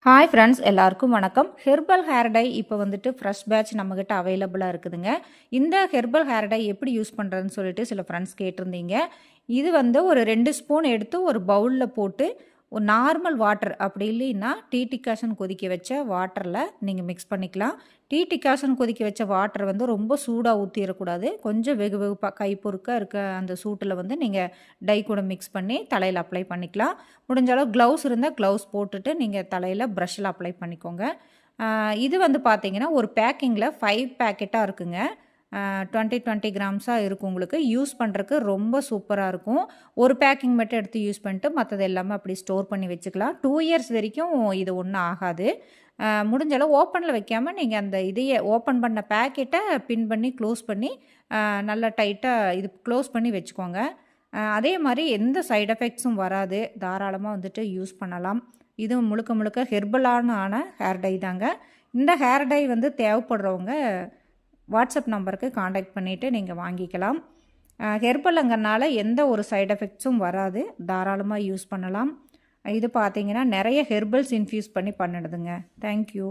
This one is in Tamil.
ஹாய் ஃப்ரெண்ட்ஸ், எல்லாருக்கும் வணக்கம். ஹெர்பல் ஹேர் டை இப்போ வந்துட்டு ஃப்ரெஷ் பேட்ச் நம்மக்கிட்ட அவைலபிளாக இருக்குதுங்க. இந்த ஹெர்பல் ஹேர் டை எப்படி யூஸ் பண்ணுறதுன்னு சொல்லிட்டு சில ஃப்ரெண்ட்ஸ் கேட்டிருந்தீங்க. இது வந்து ஒரு 2 ஸ்பூன் எடுத்து ஒரு பவுலில் போட்டு ஒரு நார்மல் வாட்டர் அப்படி இல்லைன்னா டீ டிகாஷன் கொதிக்க வச்ச வாட்டரில் நீங்கள் மிக்ஸ் பண்ணிக்கலாம். டீ டிகாஷன் கொதிக்க வச்ச வாட்டர் வந்து ரொம்ப சூடாக ஊற்றிடக்கூடாது. கொஞ்சம் வெகு வெகுப்பாக கை பொறுக்க இருக்க அந்த சூட்டில் வந்து நீங்கள் டை கூட மிக்ஸ் பண்ணி தலையில் அப்ளை பண்ணிக்கலாம். முடிஞ்ச அளவு க்ளவுஸ் இருந்தால் க்ளவுஸ் போட்டுட்டு நீங்கள் தலையில் ப்ரஷ்ஷில் அப்ளை பண்ணிக்கோங்க. இது வந்து பார்த்தீங்கன்னா ஒரு பேக்கிங்கில் 5 பேக்கெட்டாக இருக்குங்க. 20 கிராம்ஸாக இருக்கும். உங்களுக்கு யூஸ் பண்ணுறக்கு ரொம்ப சூப்பராக இருக்கும். ஒரு பேக்கிங் மட்டும் எடுத்து யூஸ் பண்ணிட்டு மற்றது எல்லாமே அப்படி ஸ்டோர் பண்ணி வச்சுக்கலாம். 2 இயர்ஸ் வரைக்கும் இது ஒன்றும் ஆகாது. முடிஞ்ச அளவு ஓப்பனில் வைக்காமல் நீங்கள் அந்த இதையே ஓப்பன் பண்ண பேக்கெட்டை பின் பண்ணி க்ளோஸ் பண்ணி நல்லா டைட்டாக இது க்ளோஸ் பண்ணி வச்சுக்கோங்க. அதே மாதிரி எந்த சைடு எஃபெக்ட்ஸும் வராது. தாராளமாக வந்துட்டு யூஸ் பண்ணலாம். இது முழுக்க முழுக்க ஹெர்பலான ஹேர் டை தாங்க. இந்த ஹேர் டை வந்து தேவைப்படுறவங்க வாட்ஸ்அப் நம்பருக்கு காண்டாக்ட் பண்ணிவிட்டு நீங்கள் வாங்கிக்கலாம். ஹெர்பலுங்கிறனால எந்த ஒரு சைடு எஃபெக்ட்ஸும் வராது. தாராளமாக யூஸ் பண்ணலாம். இது பார்த்தீங்கன்னா நிறைய ஹெர்பல்ஸ் இன்ஃப்யூஸ் பண்ணி பண்ணிடுதுங்க. தேங்க்யூ.